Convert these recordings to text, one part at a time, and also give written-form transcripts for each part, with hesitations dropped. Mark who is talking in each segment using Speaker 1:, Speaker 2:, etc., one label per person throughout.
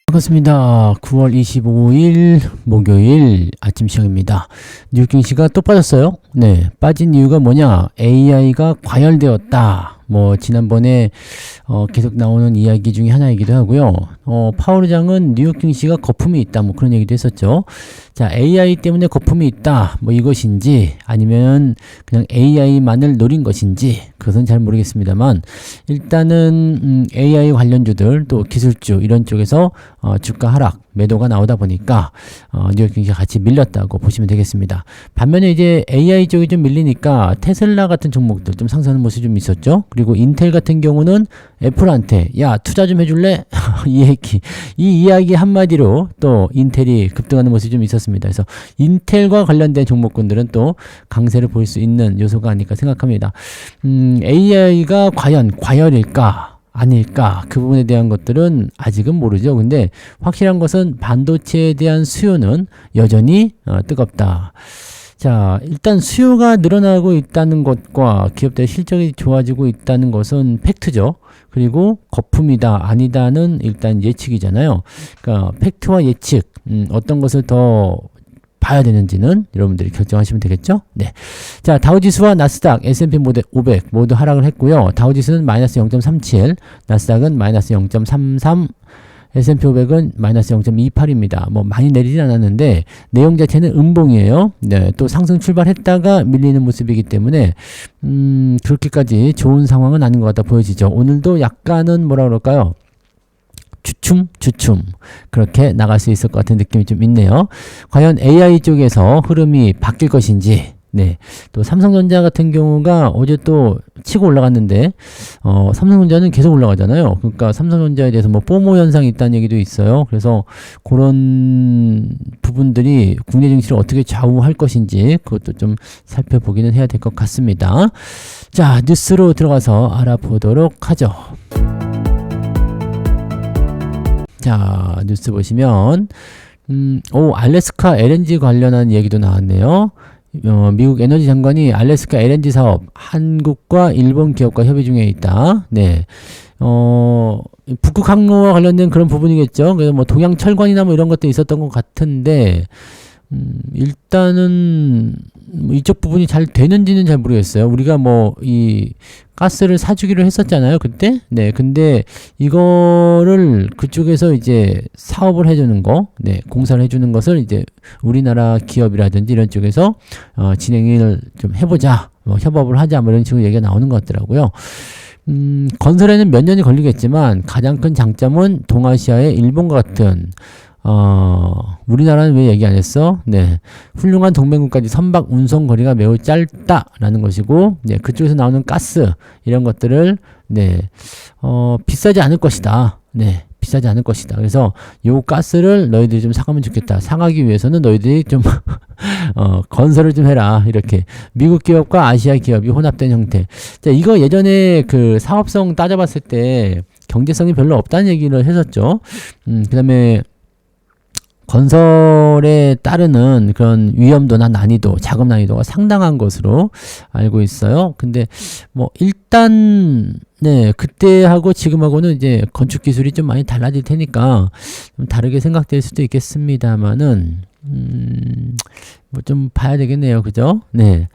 Speaker 1: 반갑습니다. 9월 25일 목요일 아침 시작입니다. 뉴욕 증시가 또 빠졌어요. 네, 빠진 이유가 뭐냐? AI가 과열되었다. 지난번에 계속 나오는 이야기 중에 하나이기도 하고요. 파월 의장은 뉴욕 증시가 거품이 있다. 그런 얘기도 했었죠. 자, AI 때문에 거품이 있다. 이것인지 아니면 그냥 AI만을 노린 것인지 그것은 잘 모르겠습니다만 일단은 AI 관련주들 또 기술주 이런 쪽에서 주가 하락 매도가 나오다 보니까 뉴욕 증시가 같이 밀렸다고 보시면 되겠습니다. 반면에 이제 AI 쪽이 좀 밀리니까 테슬라 같은 종목들 좀 상승하는 모습이 좀 있었죠. 그리고 인텔 같은 경우는 애플한테 야 투자 좀 해줄래? 이 이야기 한마디로 또 인텔이 급등하는 모습이 좀 있었습니다. 그래서 인텔과 관련된 종목군들은 또 강세를 보일 수 있는 요소가 아닐까 생각합니다. AI가 과연 과열일까? 아닐까? 그 부분에 대한 것들은 아직은 모르죠. 근데 확실한 것은 반도체에 대한 수요는 여전히 뜨겁다. 자, 일단 수요가 늘어나고 있다는 것과 기업들의 실적이 좋아지고 있다는 것은 팩트죠. 그리고 거품이다, 아니다는 일단 예측이잖아요. 그러니까 팩트와 예측, 어떤 것을 더 봐야 되는지는 여러분들이 결정하시면 되겠죠? 네. 자, 다우지수와 나스닥, S&P 500 모두 하락을 했고요. 다우지수는 마이너스 0.37, 나스닥은 마이너스 0.33, S&P 500은 마이너스 0.28입니다. 많이 내리진 않았는데 내용 자체는 음봉이에요. 네, 또 상승 출발했다가 밀리는 모습이기 때문에 그렇게까지 좋은 상황은 아닌 것 같다 보여지죠. 오늘도 약간은 뭐라 그럴까요? 주춤 그렇게 나갈 수 있을 것 같은 느낌이 좀 있네요. 과연 AI 쪽에서 흐름이 바뀔 것인지. 네, 또 삼성전자 같은 경우가 어제 또 치고 올라갔는데 삼성전자는 계속 올라가잖아요. 그러니까 삼성전자에 대해서 포모 현상이 있다는 얘기도 있어요. 그래서 그런 부분들이 국내 증시를 어떻게 좌우할 것인지 그것도 좀 살펴보기는 해야 될 것 같습니다. 자, 뉴스로 들어가서 알아보도록 하죠. 자, 뉴스 보시면 알래스카 LNG 관련한 얘기도 나왔네요. 미국 에너지 장관이 알래스카 LNG 사업 한국과 일본 기업과 협의 중에 있다. 네. 북극 항로와 관련된 그런 부분이겠죠. 그래서 동양 철관이나 이런 것도 있었던 것 같은데 일단은 이쪽 부분이 잘 되는지는 잘 모르겠어요. 우리가 이 가스를 사주기로 했었잖아요, 그때. 네, 근데 이거를 그쪽에서 이제 사업을 해주는 거, 네, 공사를 해주는 것을 이제 우리나라 기업이라든지 이런 쪽에서 진행을 좀 해보자, 협업을 하자, 이런 식으로 얘기가 나오는 것 같더라고요. 건설에는 몇 년이 걸리겠지만 가장 큰 장점은 동아시아의 일본과 같은 우리나라는 왜 얘기 안 했어? 네. 훌륭한 동맹국까지 선박 운송 거리가 매우 짧다라는 것이고, 네. 그쪽에서 나오는 가스, 이런 것들을, 네. 비싸지 않을 것이다. 네. 비싸지 않을 것이다. 그래서 요 가스를 너희들이 좀 사가면 좋겠다. 사가기 위해서는 너희들이 좀, 건설을 좀 해라. 이렇게. 미국 기업과 아시아 기업이 혼합된 형태. 자, 이거 예전에 그 사업성 따져봤을 때 경제성이 별로 없다는 얘기를 했었죠. 그 다음에 건설에 따르는 그런 위험도나 난이도, 작업 난이도가 상당한 것으로 알고 있어요. 근데 일단 네, 그때하고 지금하고는 이제 건축 기술이 좀 많이 달라질 테니까 좀 다르게 생각될 수도 있겠습니다만은 좀 봐야 되겠네요. 그죠? 네.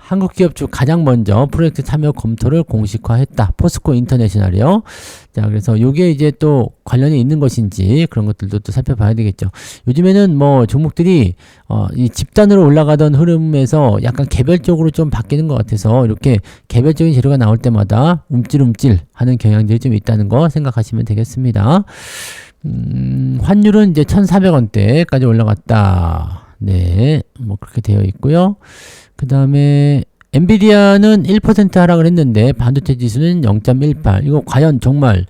Speaker 1: 한국 기업 중 가장 먼저 프로젝트 참여 검토를 공식화했다. 포스코 인터내셔널이요. 자, 그래서 요게 이제 또 관련이 있는 것인지 그런 것들도 또 살펴봐야 되겠죠. 요즘에는 종목들이 이 집단으로 올라가던 흐름에서 약간 개별적으로 좀 바뀌는 것 같아서 이렇게 개별적인 재료가 나올 때마다 움찔움찔 하는 경향들이 좀 있다는 거 생각하시면 되겠습니다. 환율은 이제 1,400원대까지 올라갔다. 네, 그렇게 되어 있고요. 그 다음에 엔비디아는 1% 하락을 했는데 반도체 지수는 0.18. 이거 과연 정말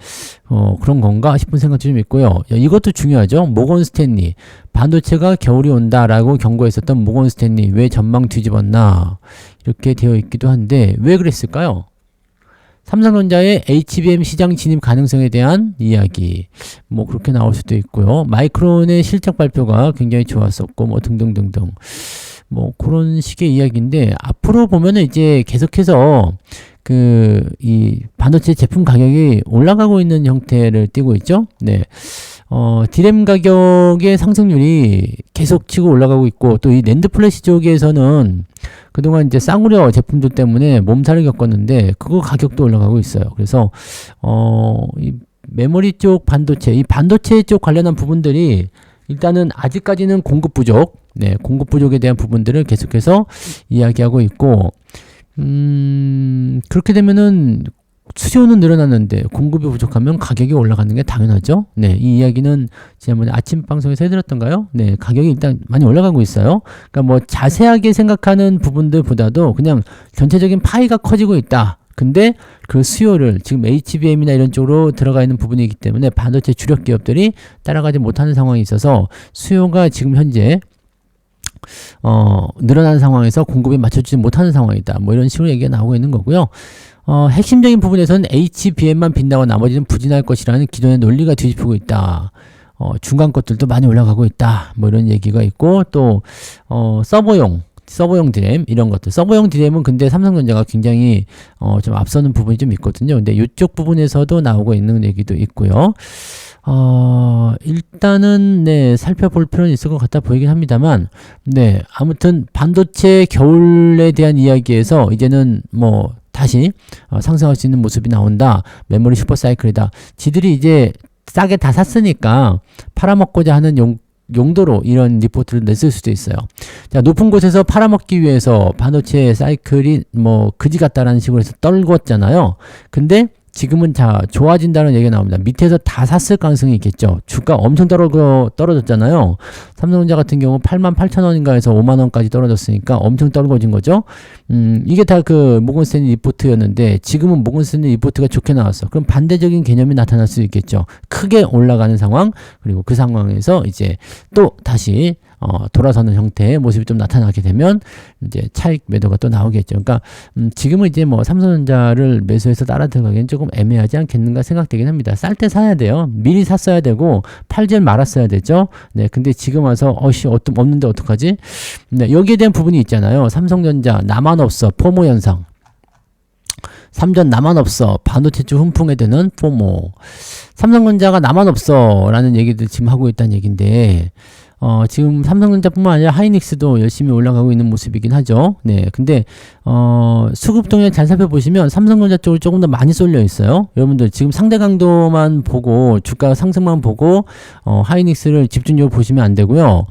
Speaker 1: 그런 건가 싶은 생각도 좀 있고요. 이것도 중요하죠. 모건 스탠리 반도체가 겨울이 온다라고 경고했었던 모건 스탠리 왜 전망 뒤집었나 이렇게 되어 있기도 한데 왜 그랬을까요? 삼성전자의 HBM 시장 진입 가능성에 대한 이야기 그렇게 나올 수도 있고요. 마이크론의 실적 발표가 굉장히 좋았었고 등등등등 그런 식의 이야기인데 앞으로 보면은 이제 계속해서 이 반도체 제품 가격이 올라가고 있는 형태를 띠고 있죠. 네. 디램 가격의 상승률이 계속 치고 올라가고 있고, 또 이 낸드 플래시 쪽에서는 그동안 이제 쌍우려 제품들 때문에 몸살을 겪었는데, 그거 가격도 올라가고 있어요. 그래서, 이 메모리 쪽 반도체, 이 반도체 쪽 관련한 부분들이 일단은 아직까지는 공급 부족, 네, 공급 부족에 대한 부분들을 계속해서 이야기하고 있고, 그렇게 되면은 수요는 늘어났는데 공급이 부족하면 가격이 올라가는 게 당연하죠. 네, 이 이야기는 지난번에 아침 방송에서 해드렸던가요? 네, 가격이 일단 많이 올라가고 있어요. 그러니까 뭐 자세하게 생각하는 부분들보다도 그냥 전체적인 파이가 커지고 있다. 근데 그 수요를 지금 HBM이나 이런 쪽으로 들어가 있는 부분이기 때문에 반도체 주력 기업들이 따라가지 못하는 상황이 있어서 수요가 지금 현재 늘어나는 상황에서 공급에 맞춰주지 못하는 상황이다. 뭐 이런 식으로 얘기가 나오고 있는 거고요. 핵심적인 부분에서는 HBM만 빈다고 나머지는 부진할 것이라는 기존의 논리가 뒤집히고 있다. 중간 것들도 많이 올라가고 있다. 뭐 이런 얘기가 있고, 또 서버용 디램 이런 것들. 서버용 디램은 근데 삼성전자가 굉장히 좀 앞서는 부분이 좀 있거든요. 근데 이쪽 부분에서도 나오고 있는 얘기도 있고요. 일단은 네, 살펴볼 필요는 있을 것 같아 보이긴 합니다만, 네, 아무튼 반도체 겨울에 대한 이야기에서 이제는 뭐 다시 상승할 수 있는 모습이 나온다. 메모리 슈퍼사이클이다. 지들이 이제 싸게 다 샀으니까 팔아먹고자 하는 용도로 이런 리포트를 냈을 수도 있어요. 자, 높은 곳에서 팔아먹기 위해서 반도체 사이클이 뭐 그지 같다라는 식으로 해서 떨궜잖아요. 근데 지금은 자, 좋아진다는 얘기가 나옵니다. 밑에서 다 샀을 가능성이 있겠죠. 주가 엄청 떨어졌잖아요. 삼성전자 같은 경우 88,000원인가에서 5만원까지 떨어졌으니까 엄청 떨궈진 거죠. 이게 다 그 모건스탠리 리포트였는데, 지금은 모건스탠리 리포트가 좋게 나왔어. 그럼 반대적인 개념이 나타날 수 있겠죠. 크게 올라가는 상황, 그리고 그 상황에서 이제 또 다시 돌아서는 형태의 모습이 좀 나타나게 되면 이제 차익 매도가 또 나오겠죠. 그러니까 지금은 이제 뭐 삼성전자를 매수해서 따라 들어가기엔 조금 애매하지 않겠는가 생각되긴 합니다. 쌀 때 사야 돼요. 미리 샀어야 되고 팔질 말았어야 되죠. 네, 근데 지금 와서 없는데 어떡하지? 네, 여기에 대한 부분이 있잖아요. 삼성전자 나만 없어 포모 현상. 삼전 나만 없어 반도체 쪽 훈풍에 드는 포모. 삼성전자가 나만 없어 라는 얘기들 지금 하고 있다는 얘기인데, 지금 삼성전자뿐만 아니라 하이닉스도 열심히 올라가고 있는 모습이긴 하죠. 네, 근데 수급 동향 잘 살펴보시면 삼성전자 쪽을 조금 더 많이 쏠려 있어요. 여러분들 지금 상대 강도만 보고 주가 상승만 보고 하이닉스를 집중적으로 보시면 안 되고요.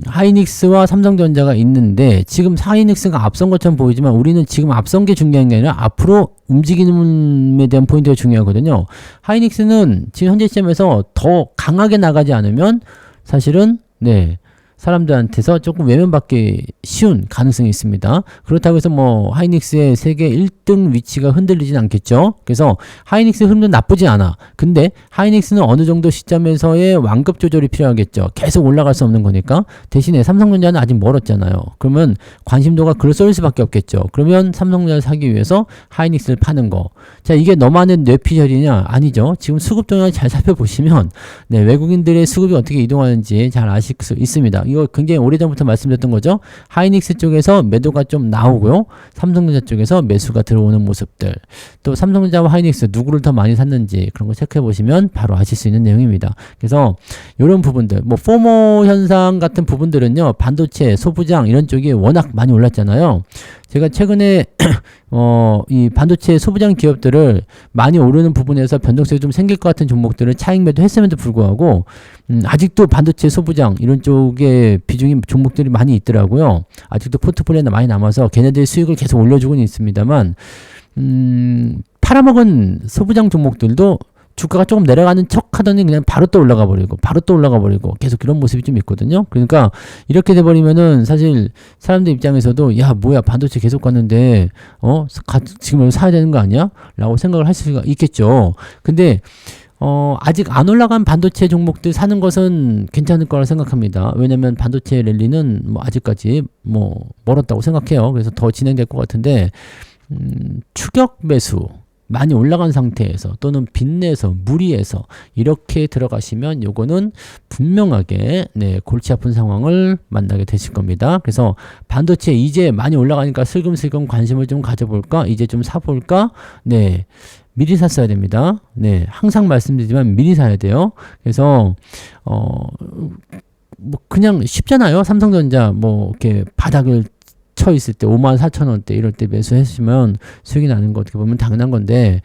Speaker 1: 하이닉스와 삼성전자가 있는데 지금 하이닉스가 앞선 것처럼 보이지만 우리는 지금 앞선 게 중요한 게 아니라 앞으로 움직임에 대한 포인트가 중요하거든요. 하이닉스는 지금 현재 시점에서 더 강하게 나가지 않으면 사실은 네, 사람들한테서 조금 외면받기 쉬운 가능성이 있습니다. 그렇다고 해서 뭐 하이닉스의 세계 1등 위치가 흔들리진 않겠죠. 그래서 하이닉스 흐름도 나쁘지 않아. 근데 하이닉스는 어느 정도 시점에서의 완급 조절이 필요하겠죠. 계속 올라갈 수 없는 거니까. 대신에 삼성전자는 아직 멀었잖아요. 그러면 관심도가 글로 쏠릴 수밖에 없겠죠. 그러면 삼성전자를 사기 위해서 하이닉스를 파는 거. 자, 이게 너만의 뇌피셜이냐? 아니죠. 지금 수급 동향을 잘 살펴보시면 네, 외국인들의 수급이 어떻게 이동하는지 잘 아실 수 있습니다. 이거 굉장히 오래전부터 말씀드렸던 거죠. 하이닉스 쪽에서 매도가 좀 나오고요. 삼성전자 쪽에서 매수가 들어오는 모습들. 또 삼성전자와 하이닉스 누구를 더 많이 샀는지 그런 거 체크해 보시면 바로 아실 수 있는 내용입니다. 그래서 이런 부분들, 뭐 포모 현상 같은 부분들은요. 반도체, 소부장 이런 쪽이 워낙 많이 올랐잖아요. 제가 최근에 이 반도체 소부장 기업들을 많이 오르는 부분에서 변동성이 좀 생길 것 같은 종목들을 차익 매도했음에도 불구하고 아직도 반도체 소부장 이런 쪽에 비중이 종목들이 많이 있더라고요. 아직도 포트폴리오에 많이 남아서 걔네들의 수익을 계속 올려주고는 있습니다만 팔아먹은 소부장 종목들도 주가가 조금 내려가는 척 하더니 그냥 바로 또 올라가 버리고 계속 그런 모습이 좀 있거든요. 그러니까 이렇게 돼버리면은 사실 사람들 입장에서도 야 뭐야 반도체 계속 갔는데 지금 사야 되는 거 아니야? 라고 생각을 할 수가 있겠죠. 근데 아직 안 올라간 반도체 종목들 사는 것은 괜찮을 거라 생각합니다. 왜냐면 반도체 랠리는 뭐 아직까지 뭐 멀었다고 생각해요. 그래서 더 진행될 것 같은데 추격 매수 많이 올라간 상태에서 또는 빚내서 무리해서 이렇게 들어가시면 요거는 분명하게 네, 골치 아픈 상황을 만나게 되실 겁니다. 그래서 반도체 이제 많이 올라가니까 슬금슬금 관심을 좀 가져볼까? 이제 좀 사볼까? 네. 미리 샀어야 됩니다. 네. 항상 말씀드리지만 미리 사야 돼요. 그래서 뭐 그냥 쉽잖아요. 삼성전자 뭐 이렇게 바닥을 쳐 있을 때 54,000원대 이럴 때 매수했으면 수익이 나는 거 어떻게 보면 당연한 건데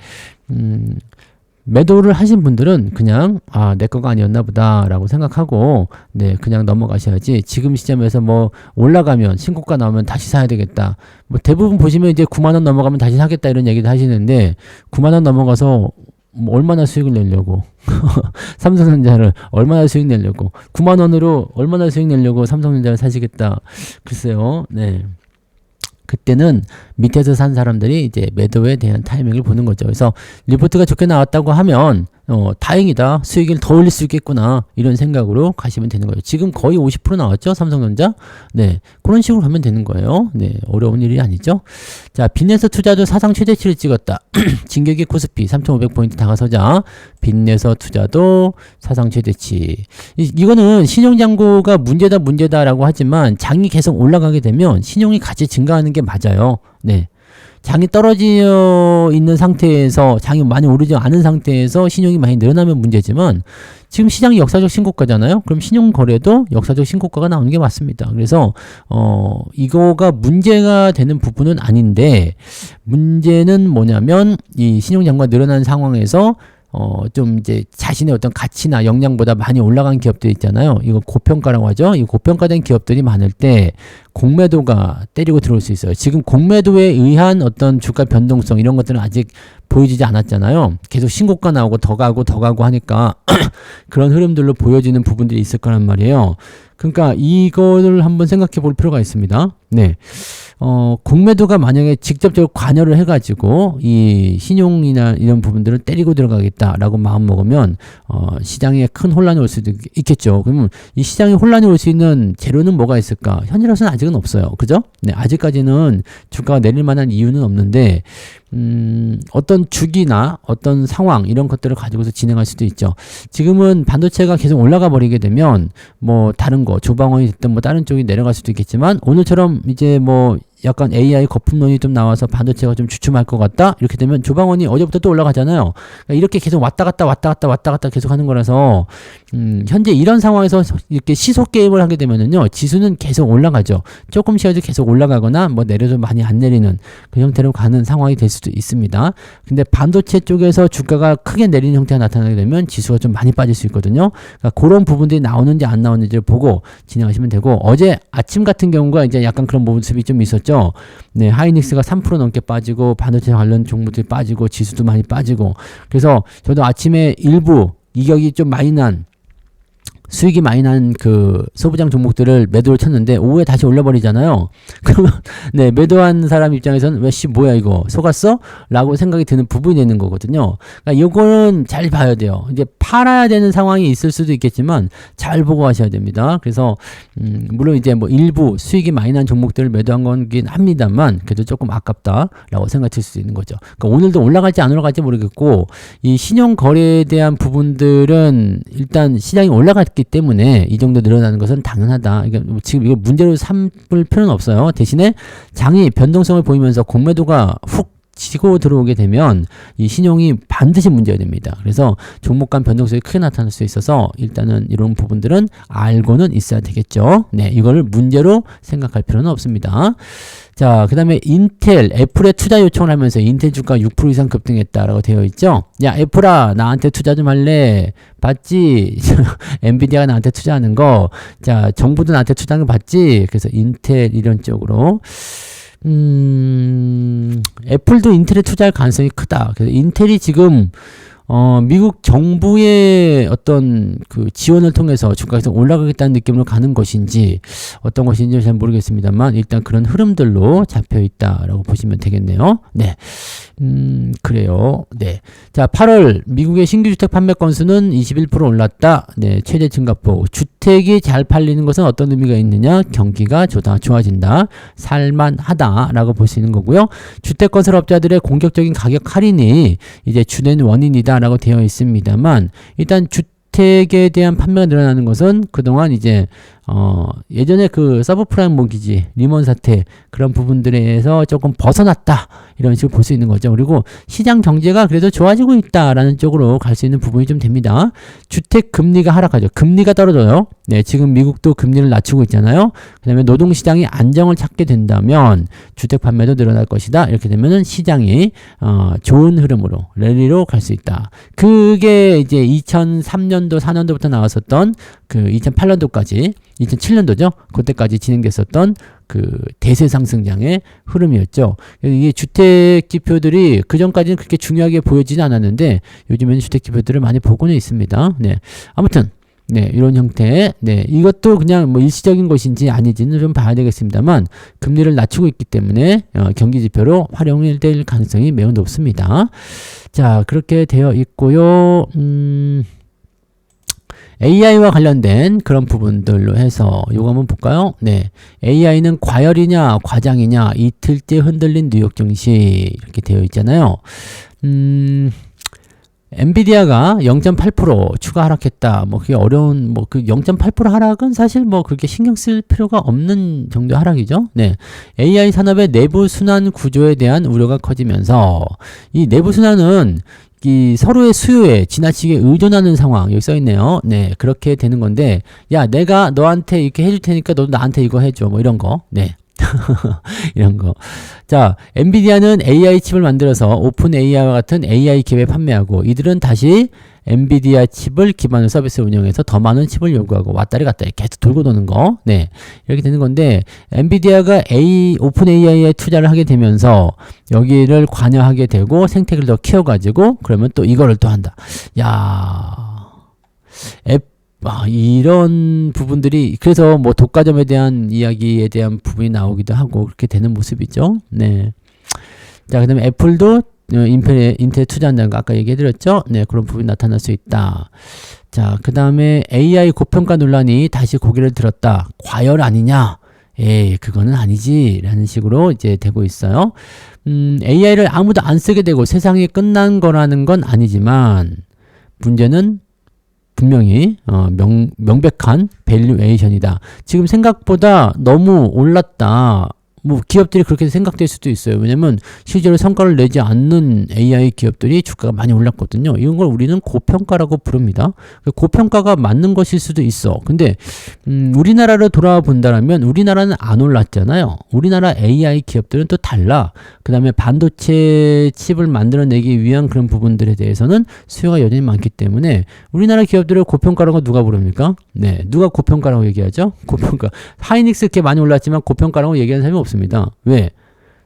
Speaker 1: 매도를 하신 분들은 그냥 내 거가 아니었나 보다라고 생각하고 네 그냥 넘어가셔야지. 지금 시점에서 뭐 올라가면 신고가 나오면 다시 사야 되겠다. 뭐 대부분 보시면 이제 9만 원 넘어가면 다시 사겠다 이런 얘기도 하시는데 9만 원 넘어가서 뭐 얼마나 수익을 내려고 삼성전자를 얼마나 수익 내려고 9만 원으로 얼마나 수익 내려고 삼성전자를 사시겠다. 글쎄요. 네. 그때는 밑에서 산 사람들이 이제 매도에 대한 타이밍을 보는 거죠. 그래서 리포트가 좋게 나왔다고 하면 다행이다. 수익을 더 올릴 수 있겠구나. 이런 생각으로 가시면 되는 거예요. 지금 거의 50% 나왔죠? 삼성전자. 네. 그런 식으로 하면 되는 거예요. 네. 어려운 일이 아니죠. 자, 빚내서 투자도 사상 최대치를 찍었다. 진격의 코스피 3,500포인트 다가서자 빚내서 투자도 사상 최대치. 이거는 신용잔고가 문제다라고 하지만 장이 계속 올라가게 되면 신용이 같이 증가하는 게 맞아요. 네. 장이 떨어져 있는 상태에서 장이 많이 오르지 않은 상태에서 신용이 많이 늘어나면 문제지만 지금 시장이 역사적 신고가잖아요. 그럼 신용 거래도 역사적 신고가가 나오는 게 맞습니다. 그래서 이거가 문제가 되는 부분은 아닌데 문제는 뭐냐면 이 신용 잔고가 늘어난 상황에서 좀 이제 자신의 어떤 가치나 역량보다 많이 올라간 기업들 있잖아요. 이거 고평가라고 하죠. 이 고평가된 기업들이 많을 때 공매도가 때리고 들어올 수 있어요. 지금 공매도에 의한 어떤 주가 변동성 이런 것들은 아직 보여지지 않았잖아요. 계속 신고가 나오고 더 가고 하니까 그런 흐름들로 보여지는 부분들이 있을 거란 말이에요. 그러니까 이거를 한번 생각해 볼 필요가 있습니다. 네. 공매도가 만약에 직접적으로 관여를 해가지고 이 신용이나 이런 부분들을 때리고 들어가겠다라고 마음 먹으면 시장에 큰 혼란이 올 수도 있겠죠. 그러면 이 시장에 혼란이 올 수 있는 재료는 뭐가 있을까? 현재로서는 아직은 없어요. 그죠? 네, 아직까지는 주가가 내릴 만한 이유는 없는데 어떤 주기나 어떤 상황 이런 것들을 가지고서 진행할 수도 있죠. 지금은 반도체가 계속 올라가 버리게 되면 뭐 다른 거 조방원이 됐든 뭐 다른 쪽이 내려갈 수도 있겠지만 오늘처럼 이제 뭐 약간 AI 거품론이 좀 나와서 반도체가 좀 주춤할 것 같다 이렇게 되면 조방원이 어제부터 또 올라가잖아요. 그러니까 이렇게 계속 왔다 갔다 계속 하는 거라서 현재 이런 상황에서 이렇게 시속 게임을 하게 되면은요 지수는 계속 올라가죠. 조금씩이라도 계속 올라가거나 뭐 내려도 많이 안 내리는 그 형태로 가는 상황이 될 수도 있습니다. 근데 반도체 쪽에서 주가가 크게 내리는 형태가 나타나게 되면 지수가 좀 많이 빠질 수 있거든요. 그러니까 그런 부분들이 나오는지 안 나오는지를 보고 진행하시면 되고 어제 아침 같은 경우가 이제 약간 그런 모습이 좀 있었죠. 네, 하이닉스가 3% 넘게 빠지고 반도체 관련 종목들이 빠지고 지수도 많이 빠지고 그래서 저도 아침에 일부 이격이 좀 많이 난 수익이 많이 난 그 소부장 종목들을 매도를 쳤는데 오후에 다시 올려버리잖아요. 그러면 네 매도한 사람 입장에서는 왜 뭐야 이거 속았어? 라고 생각이 드는 부분이 되는 거거든요. 그러니까 이거는 잘 봐야 돼요. 이제 팔아야 되는 상황이 있을 수도 있겠지만 잘 보고 하셔야 됩니다. 그래서 물론 이제 뭐 일부 수익이 많이 난 종목들을 매도한 거긴 합니다만 그래도 조금 아깝다라고 생각될 수 있는 거죠. 그러니까 오늘도 올라갈지 안 올라갈지 모르겠고 이 신용 거래에 대한 부분들은 일단 시장이 올라갔기 때문에 이 정도 늘어나는 것은 당연하다. 그러니까 지금 이거 문제로 삼을 필요는 없어요. 대신에 장이 변동성을 보이면서 공매도가 훅 치고 들어오게 되면 이 신용이 반드시 문제가 됩니다. 그래서 종목 간 변동성이 크게 나타날 수 있어서 일단은 이런 부분들은 알고는 있어야 되겠죠. 네, 이거를 문제로 생각할 필요는 없습니다. 자, 그 다음에 인텔, 애플에 투자 요청을 하면서 인텔 주가 6% 이상 급등했다라고 되어 있죠. 야, 애플아, 나한테 투자 좀 할래? 봤지? 엔비디아가 나한테 투자하는 거. 자, 정부도 나한테 투자하는 거 봤지? 그래서 인텔 이런 쪽으로. 애플도 인텔에 투자할 가능성이 크다. 그래서 인텔이 지금 미국 정부의 어떤 그 지원을 통해서 주가가 계속 올라가겠다는 느낌으로 가는 것인지 어떤 것인지 잘 모르겠습니다만 일단 그런 흐름들로 잡혀 있다라고 보시면 되겠네요. 네. 그래요. 네. 자, 8월 미국의 신규 주택 판매 건수는 21% 올랐다. 네, 최대 증가폭. 주택이 잘 팔리는 것은 어떤 의미가 있느냐? 경기가 좋아진다. 살만하다라고 볼 수 있는 거고요. 주택 건설업자들의 공격적인 가격 할인이 이제 주된 원인이다라고 되어 있습니다만 일단 주택에 대한 판매가 늘어나는 것은 그동안 이제 예전에 그 서브프라임 모기지, 리먼 사태 그런 부분들에서 조금 벗어났다 이런 식으로 볼 수 있는 거죠. 그리고 시장 경제가 그래도 좋아지고 있다라는 쪽으로 갈 수 있는 부분이 좀 됩니다. 주택 금리가 하락하죠. 금리가 떨어져요. 네, 지금 미국도 금리를 낮추고 있잖아요. 그다음에 노동 시장이 안정을 찾게 된다면 주택 판매도 늘어날 것이다. 이렇게 되면은 시장이 좋은 흐름으로 랠리로 갈 수 있다. 그게 이제 2003년도 4년도부터 나왔었던 그 2008년도까지 2007년도죠. 그때까지 진행됐었던 그 대세 상승장의 흐름이었죠. 이게 주택 지표들이 그 전까지는 그렇게 중요하게 보여지지 않았는데 요즘에는 주택 지표들을 많이 보고는 있습니다. 네. 아무튼 네, 이런 형태. 네, 이것도 그냥 뭐 일시적인 것인지 아닌지는 좀 봐야 되겠습니다만 금리를 낮추고 있기 때문에 경기 지표로 활용될 가능성이 매우 높습니다. 자, 그렇게 되어 있고요. AI와 관련된 그런 부분들로 해서 요거 한번 볼까요? 네. AI는 과열이냐, 과장이냐, 이틀째 흔들린 뉴욕 증시 이렇게 되어 있잖아요. 엔비디아가 0.8% 추가 하락했다. 뭐 그게 어려운 뭐 그 0.8% 하락은 사실 뭐 그렇게 신경 쓸 필요가 없는 정도의 하락이죠. 네. AI 산업의 내부 순환 구조에 대한 우려가 커지면서 이 내부 순환은 이 서로의 수요에 지나치게 의존하는 상황 여기 써 있네요. 네, 그렇게 되는 건데, 야, 내가 너한테 이렇게 해줄 테니까 너도 나한테 이거 해줘. 뭐 이런 거. 네. 이런 거. 자, 엔비디아는 AI 칩을 만들어서 오픈 AI와 같은 AI 기업에 판매하고 이들은 다시 엔비디아 칩을 기반으로 서비스 운영해서 더 많은 칩을 요구하고 왔다리 갔다리 계속 돌고 도는 거. 네. 이렇게 되는 건데 엔비디아가 오픈 AI에 투자를 하게 되면서 여기를 관여하게 되고 생태계를 더 키워가지고 그러면 또 이거를 또 한다. 야, 이런 부분들이 그래서 뭐 독과점에 대한 이야기에 대한 부분이 나오기도 하고 그렇게 되는 모습이죠. 네. 자, 그다음에 애플도 인텔에 투자한다는 거 아까 얘기해드렸죠. 네, 그런 부분이 나타날 수 있다. 자, 그 다음에 AI 고평가 논란이 다시 고개를 들었다. 과열 아니냐? 그거는 아니지. 라는 식으로 이제 되고 있어요. AI를 아무도 안 쓰게 되고 세상이 끝난 거라는 건 아니지만 문제는 분명히 명백한 밸류에이션이다. 지금 생각보다 너무 올랐다. 뭐 기업들이 그렇게 생각될 수도 있어요. 왜냐면 실제로 성과를 내지 않는 AI 기업들이 주가가 많이 올랐거든요. 이런 걸 우리는 고평가라고 부릅니다. 고평가가 맞는 것일 수도 있어. 근데 우리나라로 돌아와 본다면 우리나라는 안 올랐잖아요. 우리나라 AI 기업들은 또 달라. 그 다음에 반도체 칩을 만들어내기 위한 그런 부분들에 대해서는 수요가 여전히 많기 때문에 우리나라 기업들을 고평가라고 누가 부릅니까? 네, 누가 고평가라고 얘기하죠? 고평가. 하이닉스 이렇게 많이 올랐지만 고평가라고 얘기하는 사람이 없습니다. 왜?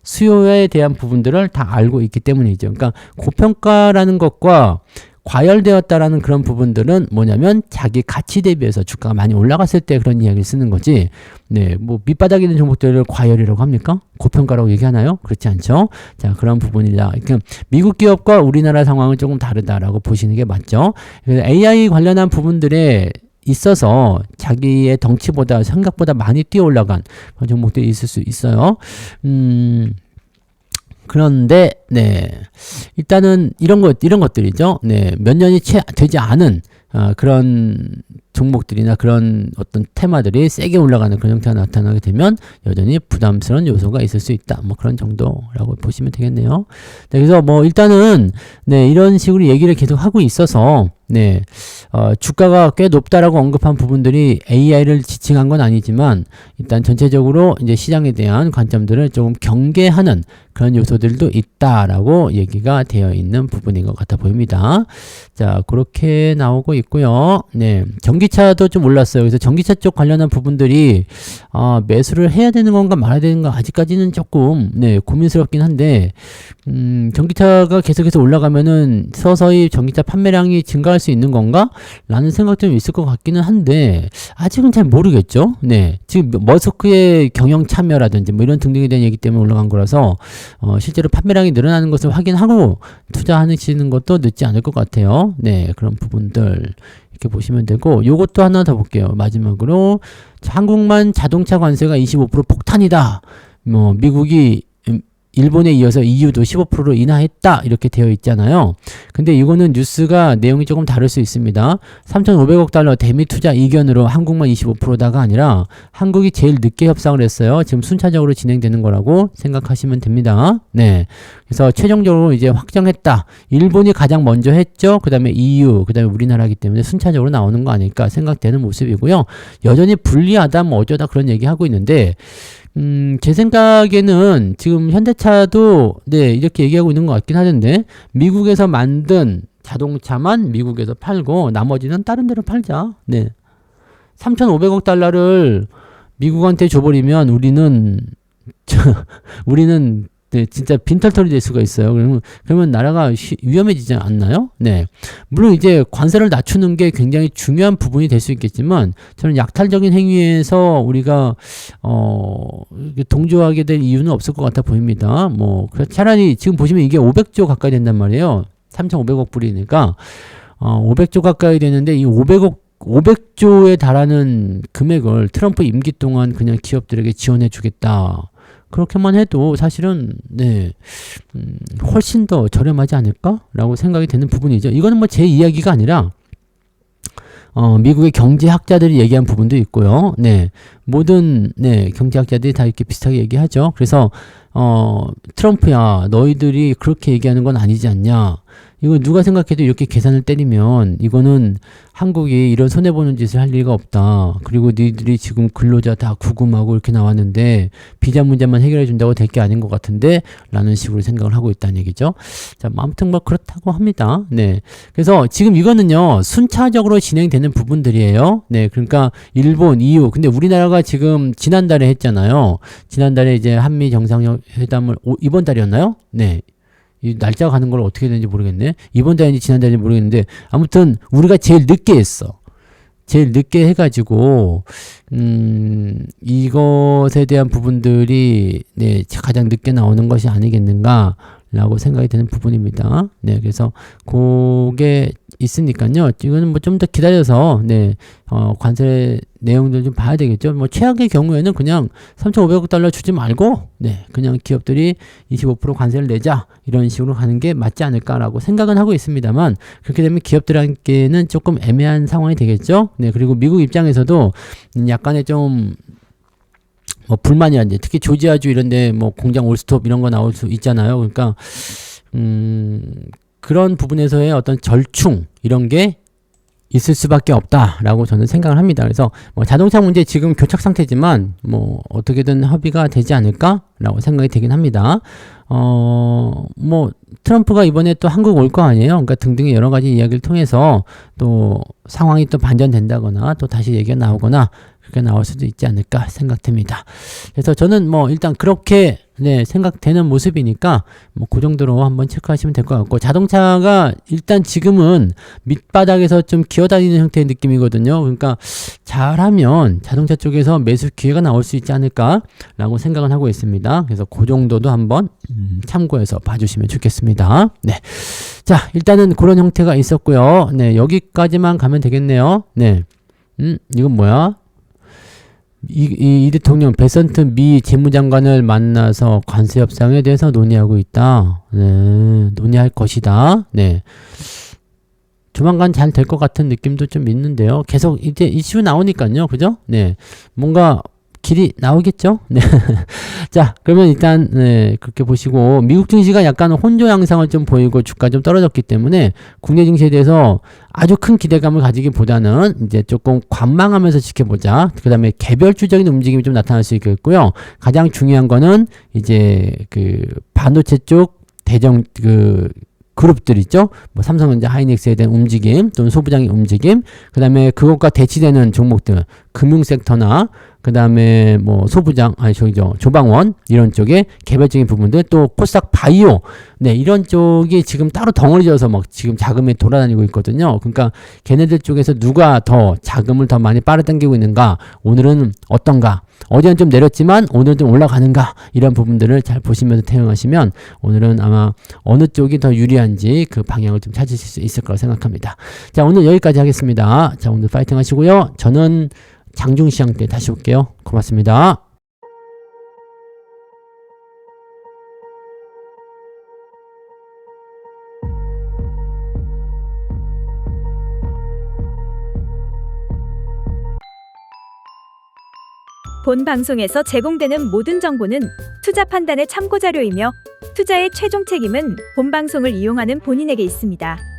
Speaker 1: 수요에 대한 부분들을 다 알고 있기 때문이죠. 그러니까 고평가라는 것과 과열되었다라는 그런 부분들은 뭐냐면 자기 가치 대비해서 주가가 많이 올라갔을 때 그런 이야기를 쓰는 거지. 네, 뭐 밑바닥에 있는 종목들을 과열이라고 합니까? 고평가라고 얘기하나요? 그렇지 않죠. 자, 그런 부분이다. 그러니까 미국 기업과 우리나라 상황은 조금 다르다라고 보시는 게 맞죠. 그래서 AI 관련한 부분들에 있어서 자기의 덩치보다 생각보다 많이 뛰어 올라간 그런 종목들이 있을 수 있어요. 그런데 네, 일단은 이런 것들이죠. 네, 몇 년이 채 되지 않은 그런 종목들이나 그런 어떤 테마들이 세게 올라가는 그런 형태가 나타나게 되면 여전히 부담스러운 요소가 있을 수 있다. 뭐 그런 정도라고 보시면 되겠네요. 네, 그래서 뭐 일단은 네, 이런 식으로 얘기를 계속 하고 있어서 네, 주가가 꽤 높다라고 언급한 부분들이 AI를 지칭한 건 아니지만 일단 전체적으로 이제 시장에 대한 관점들을 조금 경계하는 그런 요소들도 있다라고 얘기가 되어 있는 부분인 것 같아 보입니다. 자, 그렇게 나오고 있고요. 네, 경기 전기차도 좀 올랐어요. 그래서 전기차 쪽 관련한 부분들이 매수를 해야 되는 건가 말아야 되는 건가 아직까지는 조금 네, 고민스럽긴 한데 전기차가 계속해서 올라가면은 서서히 전기차 판매량이 증가할 수 있는 건가? 라는 생각도 좀 있을 것 같기는 한데 아직은 잘 모르겠죠. 네. 지금 머스크의 경영 참여라든지 뭐 이런 등등에 대한 얘기 때문에 올라간 거라서 실제로 판매량이 늘어나는 것을 확인하고 투자하시는 것도 늦지 않을 것 같아요. 네. 그런 부분들 이렇게 보시면 되고 요것도 하나 더 볼게요. 마지막으로 한국만 자동차 관세가 25% 폭탄이다. 뭐 미국이 일본에 이어서 EU도 15%로 인하했다 이렇게 되어 있잖아요. 근데 이거는 뉴스가 내용이 조금 다를 수 있습니다. 3,500억 달러 대미 투자 이견으로 한국만 25%다가 아니라 한국이 제일 늦게 협상을 했어요. 지금 순차적으로 진행되는 거라고 생각하시면 됩니다. 네. 그래서 최종적으로 이제 확정했다. 일본이 가장 먼저 했죠. 그 다음에 EU, 그 다음에 우리나라이기 때문에 순차적으로 나오는 거 아닐까 생각되는 모습이고요. 여전히 불리하다 뭐 어쩌다 그런 얘기 하고 있는데 제 생각에는 지금 현대차도 네 이렇게 얘기하고 있는 것 같긴 하던데 미국에서 만든 자동차만 미국에서 팔고 나머지는 다른 데로 팔자. 네. 3,500억 달러를 미국한테 줘버리면 우리는 네, 진짜 빈털터리 될 수가 있어요. 그러면 나라가 위험해지지 않나요? 네. 물론 이제 관세를 낮추는 게 굉장히 중요한 부분이 될 수 있겠지만 저는 약탈적인 행위에서 우리가 동조하게 될 이유는 없을 것 같아 보입니다. 뭐 차라리 지금 보시면 이게 500조 가까이 된단 말이에요. 3,500억 불이니까 500조 가까이 되는데 이 500조에 달하는 금액을 트럼프 임기 동안 그냥 기업들에게 지원해 주겠다. 그렇게만 해도 사실은 네 훨씬 더 저렴하지 않을까라고 생각이 되는 부분이죠. 이거는 뭐 제 이야기가 아니라 미국의 경제학자들이 얘기한 부분도 있고요. 네 모든 네 경제학자들이 다 이렇게 비슷하게 얘기하죠. 그래서 트럼프야 너희들이 그렇게 얘기하는 건 아니지 않냐. 이거 누가 생각해도 이렇게 계산을 때리면 이거는 한국이 이런 손해보는 짓을 할 리가 없다. 그리고 니들이 지금 근로자 다 구금하고 이렇게 나왔는데 비자 문제만 해결해 준다고 될 게 아닌 것 같은데 라는 식으로 생각을 하고 있다는 얘기죠. 자, 아무튼 뭐 그렇다고 합니다. 네. 그래서 지금 이거는요 순차적으로 진행되는 부분들이에요. 네. 그러니까 일본, EU. 근데 우리나라가 지금 지난달에 했잖아요. 지난달에 이제 한미 정상회담을 이번 달이었나요? 네. 이 날짜가 가는 걸 어떻게 되는지 모르겠네. 이번 달인지 지난달인지 모르겠는데 아무튼 우리가 제일 늦게 했어. 제일 늦게 해가지고 이것에 대한 부분들이 네 가장 늦게 나오는 것이 아니겠는가 라고 생각이 되는 부분입니다. 네, 그래서 그게 있으니까요. 이거는 뭐 좀 더 기다려서 네 관세 내용들 좀 봐야 되겠죠. 뭐 최악의 경우에는 그냥 3,500억 달러 주지 말고 네 그냥 기업들이 25% 관세를 내자 이런 식으로 가는 게 맞지 않을까라고 생각은 하고 있습니다만 그렇게 되면 기업들에게는 조금 애매한 상황이 되겠죠. 네, 그리고 미국 입장에서도 약간의 좀 뭐 불만이 이제 특히 조지아주 이런데 뭐 공장 올스톱 이런 거 나올 수 있잖아요. 그러니까 그런 부분에서의 어떤 절충 이런 게 있을 수밖에 없다라고 저는 생각을 합니다. 그래서 뭐 자동차 문제 지금 교착 상태지만 뭐 어떻게든 합의가 되지 않을까라고 생각이 되긴 합니다. 뭐 트럼프가 이번에 또 한국 올 거 아니에요. 그러니까 등등의 여러 가지 이야기를 통해서 또 상황이 또 반전된다거나 또 다시 얘기가 나오거나 그렇게 나올 수도 있지 않을까 생각됩니다. 그래서 저는 뭐 일단 그렇게 네 생각되는 모습이니까 뭐 그 정도로 한번 체크하시면 될 것 같고 자동차가 일단 지금은 밑바닥에서 좀 기어다니는 형태의 느낌이거든요. 그러니까 잘하면 자동차 쪽에서 매수 기회가 나올 수 있지 않을까라고 생각을 하고 있습니다. 그래서 그 정도도 한번 참고해서 봐주시면 좋겠습니다. 네, 자 일단은 그런 형태가 있었고요. 네 여기까지만 가면 되겠네요. 네, 이건 뭐야? 이 대통령 베선트 미 재무장관을 만나서 관세 협상에 대해서 논의하고 있다. 네, 논의할 것이다. 네. 조만간 잘 될 것 같은 느낌도 좀 있는데요. 계속 이제 이슈 나오니까요. 그죠? 네. 뭔가 길이 나오겠죠? 네. 자, 그러면 일단, 네, 그렇게 보시고, 미국 증시가 약간 혼조 양상을 좀 보이고, 주가 좀 떨어졌기 때문에, 국내 증시에 대해서 아주 큰 기대감을 가지기보다는, 이제 조금 관망하면서 지켜보자. 그 다음에 개별주적인 움직임이 좀 나타날 수 있겠고요. 가장 중요한 거는, 이제, 반도체 쪽, 그룹들 있죠. 뭐 삼성전자, 하이닉스에 대한 움직임 또는 소부장의 움직임, 그 다음에 그것과 대치되는 종목들, 금융 섹터나 그 다음에 뭐 소부장, 조방원 이런 쪽에 개별적인 부분들, 또 코스닥 바이오, 네, 이런 쪽이 지금 따로 덩어리져서 막 지금 자금이 돌아다니고 있거든요. 그러니까 걔네들 쪽에서 누가 더 자금을 더 많이 빨아당기고 있는가, 오늘은 어떤가, 어제는 좀 내렸지만 오늘은 좀 올라가는가, 이런 부분들을 잘 보시면서 대응하시면 오늘은 아마 어느 쪽이 더 유리한지 그 방향을 좀 찾으실 수 있을 거라고 생각합니다. 자, 오늘 여기까지 하겠습니다. 자, 오늘 파이팅 하시고요. 저는 장중시장 때 다시 올게요. 고맙습니다.
Speaker 2: 본 방송에서 제공되는 모든 정보는 투자 판단의 참고 자료이며 투자의 최종 책임은 본 방송을 이용하는 본인에게 있습니다.